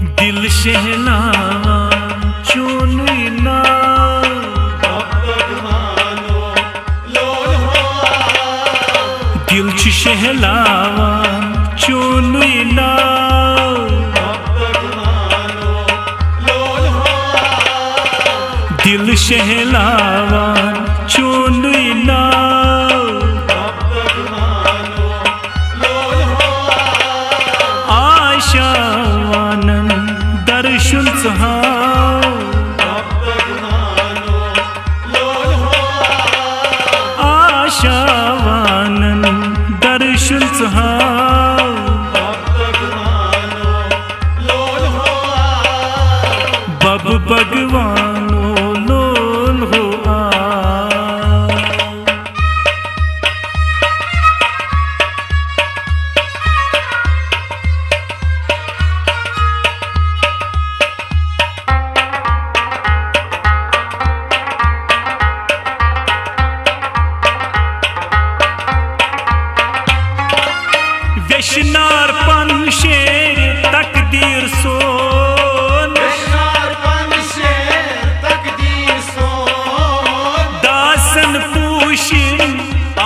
दिल शहनावा चुनना दिल च शहलावा चुनना दिल शहलावा चुनना आशावानन दर्शन आशावानन दर्शन बब भगवानो लोल हो वेशनार पन शेर तकदीर सोन दासन पूशिन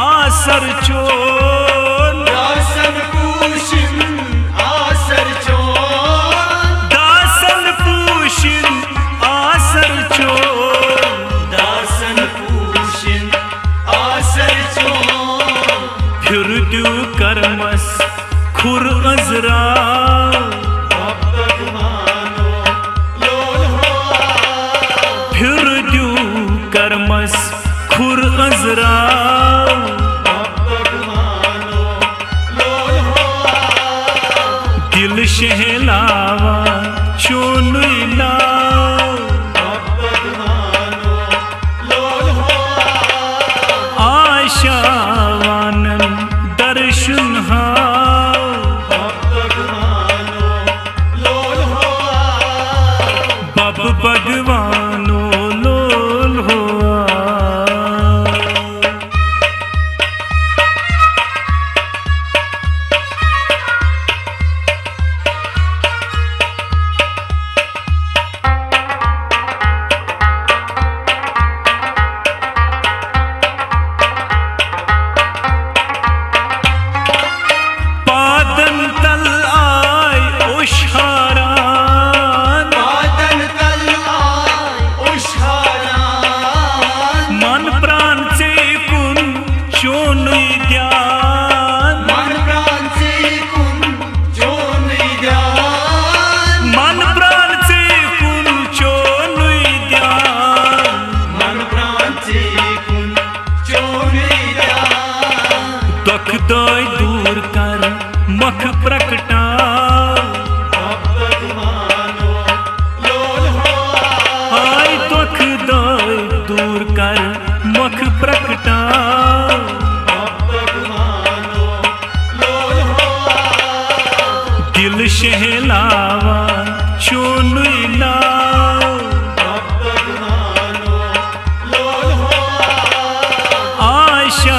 आसर चोन दासन पूशिन आसर चोन फिर दू करमस खुर अजरा फिर दू करमस खुर अजरा दिल शहलावा चुनना आशावानन दर्शन बब भगवानो लोल हो पादन तल आय उशारान मन प्राण से कुन चोनुई ध्यान मन प्राण से कुन चोनुई ध्यान दुख दोय दूर कर मख प्रकटा हाय दुख दोय दूर कर मख प्रकटा दिल शहलावा चुनना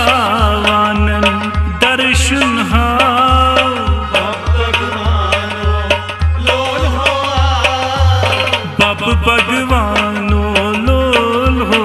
आशावानन दर्शन बब भगवानो लोल हो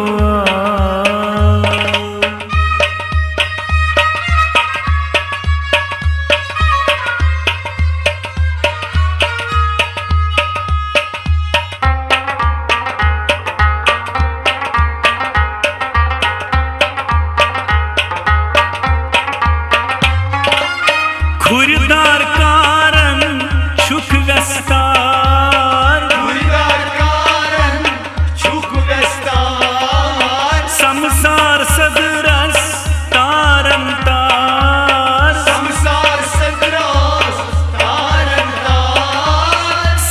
खुरदार कारण सुख व्यस्तार संसार सदरस तारन तार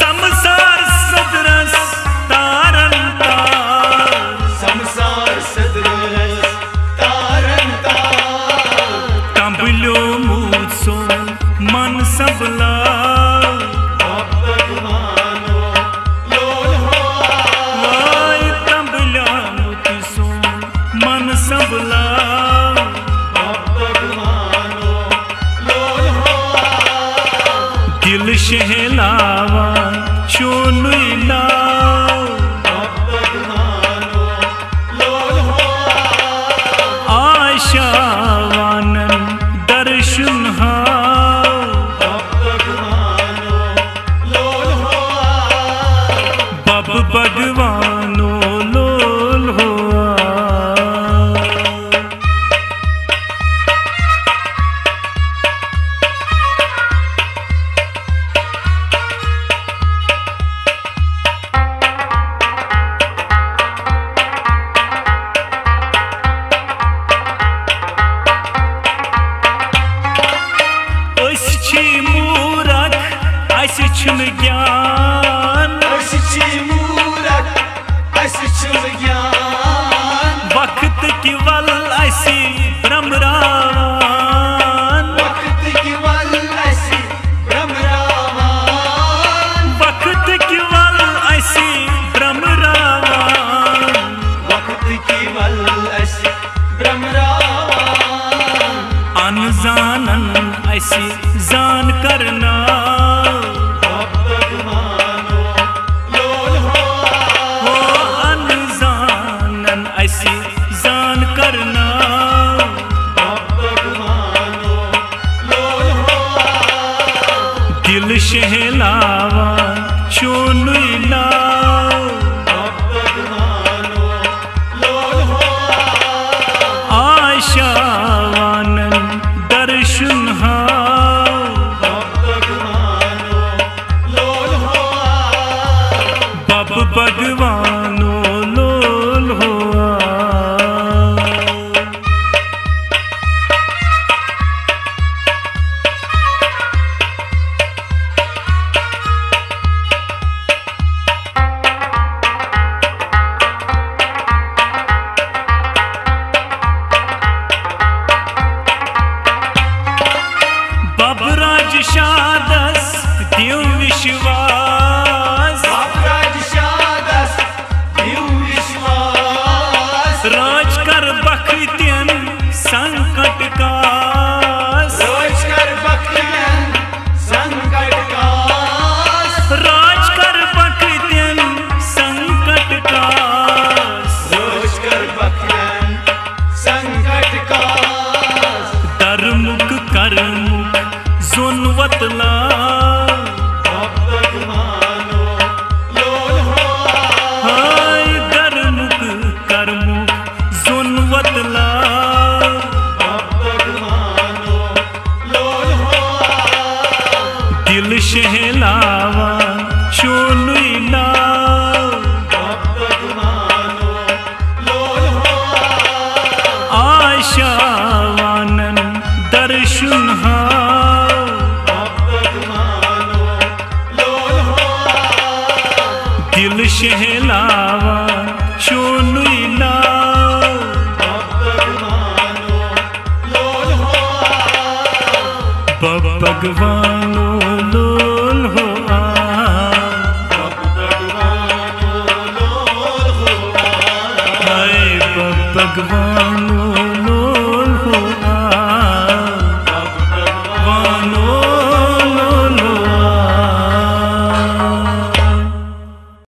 संसार सदरस तारन तार कंबलो मूसो मन सबला वक्त की वल ऐसी भ्रमरावान, वक्त की वल ऐसी भ्रमरावान, वक्त की वल ऐसी भ्रमरावान, वक्त की वल ऐसी भ्रमरावान। अनजानन ऐसी जान करना, ऐसी जान करना, दिल शहलावा चोनुला, आशावानन दर्शन बब भगवानो लोल हो। बबराज शादस दिव विश्वास, बबराज शादस दिव विश्वास, राज कर बख्तियन संकट कास, राज कर बख्तियन संकट कास, राज कर बख्तियन संकट कास, राज कर बख्तियन संकट कास। दरमुख करमुख जोनवतला, भगवानो लोल हो। हाय दरमुख करमुख जोनवतला, भगवानो लोल हो। दिल शहलावा चोनुला, भगवानो लोल हो। आशावानन दर्शन दिल शहलावा चोनुला, भगवानो लोल हो। भगवान